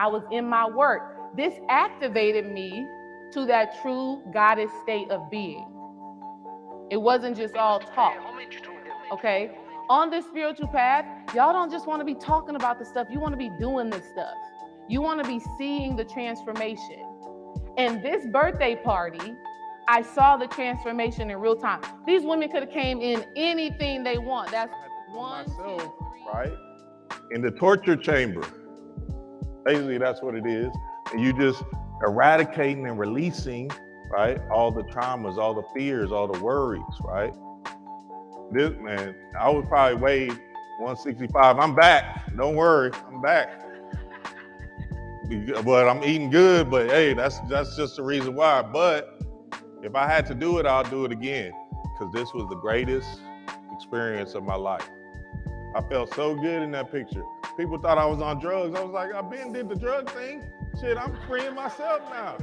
I was in my work. This activated me to that true goddess state of being. It wasn't just all talk, okay? On this spiritual path, y'all don't just want to be talking about the stuff. You want to be doing this stuff. You want to be seeing the transformation. And this birthday party, I saw the transformation in real time. These women could have came in anything they want. That's one, myself, 2, 3. right? In the torture chamber. Basically, that's what it is. And you just eradicating and releasing, right? All the traumas, all the fears, all the worries, right? This man, I was probably weighed 165. I'm back. Don't worry, I'm back. But I'm eating good. But hey, that's just the reason why. But if I had to do it, I'll do it again, because this was the greatest experience of my life. I felt so good in that picture. People thought I was on drugs. I was like, I've been did the drug thing. Shit, I'm freeing myself now.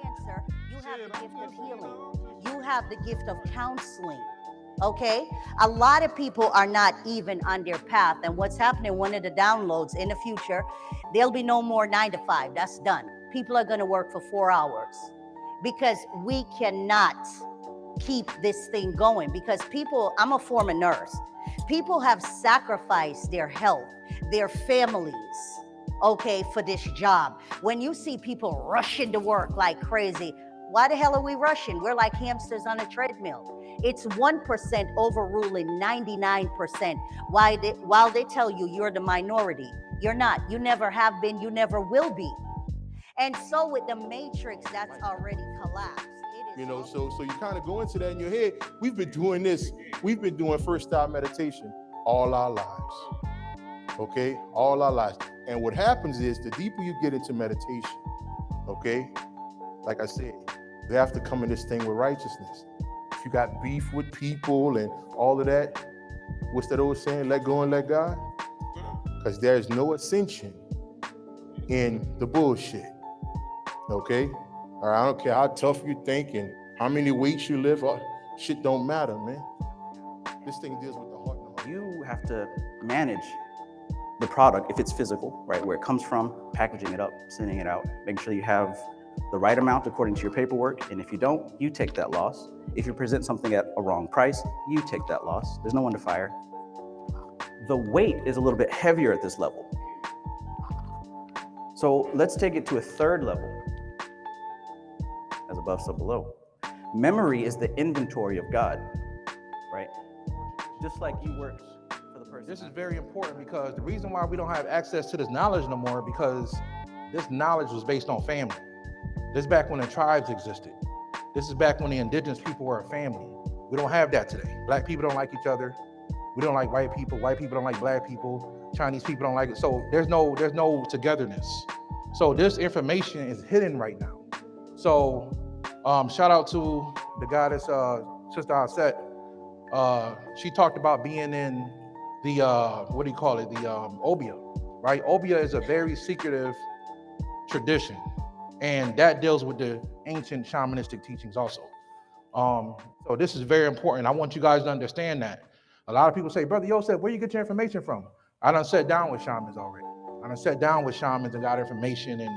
Cancer, you have the gift of healing. You have the gift of counseling. Okay? A lot of people are not even on their path. And what's happening, one of the downloads in the future, there'll be no more 9 to 5. That's done. People are going to work for 4 hours because we cannot keep this thing going, because people, I'm a former nurse. People have sacrificed their health, their families, okay, for this job. When you see people rushing to work like crazy, why the hell are we rushing? We're like hamsters on a treadmill. It's 1% overruling 99%. While they tell you you're the minority, you're not. You never have been, you never will be. And so with the matrix, that's already collapsed. You know, so you kind of go into that in your head. We've been doing this. We've been doing first style meditation all our lives. Okay, all our lives. And what happens is, the deeper you get into meditation, okay, like I said, you have to come in this thing with righteousness. If you got beef with people and all of that, what's that old saying? Let go and let God. Because there's no ascension in the bullshit. Okay. Or I don't care how tough you think and how many weights you lift, shit don't matter, man. This thing deals with the heart and the heart. You have to manage the product if it's physical, right? Where it comes from, packaging it up, sending it out, making sure you have the right amount according to your paperwork. And if you don't, you take that loss. If you present something at a wrong price, you take that loss. There's no one to fire. The weight is a little bit heavier at this level. So let's take it to a third level. As above, so below. Memory is the inventory of God, right? Just like you work for the person. This is very important, because the reason why we don't have access to this knowledge no more, because this knowledge was based on family. This is back when the tribes existed. This is back when the indigenous people were a family. We don't have that today. Black people don't like each other. We don't like white people. White people don't like black people. Chinese people don't like it. So there's no togetherness. So this information is hidden right now. So shout out to the goddess, Sister Aset. She talked about being in the, the Obia, right? Obia is a very secretive tradition, and that deals with the ancient shamanistic teachings also. So this is very important. I want you guys to understand that. A lot of people say, Brother Yosef, where you get your information from? I done sat down with shamans already. I done sat down with shamans and got information and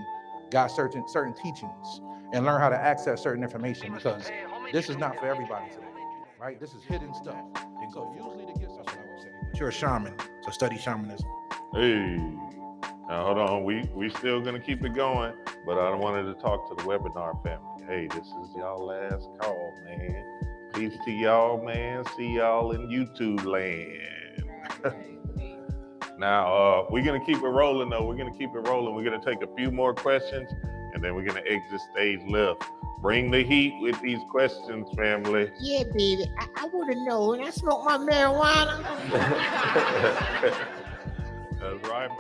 got certain teachings, and learn how to access certain information, because this is not for everybody today, right? This is hidden stuff. And so usually to get something, I would say, but you're a shaman, so study shamanism. Hey, now hold on. We still gonna keep it going, but I wanted to talk to the webinar family. Hey, this is y'all last call, man. Peace to y'all, man. See y'all in YouTube land. Now, we're gonna keep it rolling though. We're gonna keep it rolling. We're gonna take a few more questions, and then we're gonna exit stage left. Bring the heat with these questions, family. Yeah, baby. I want to know when I smoke my marijuana. That's right.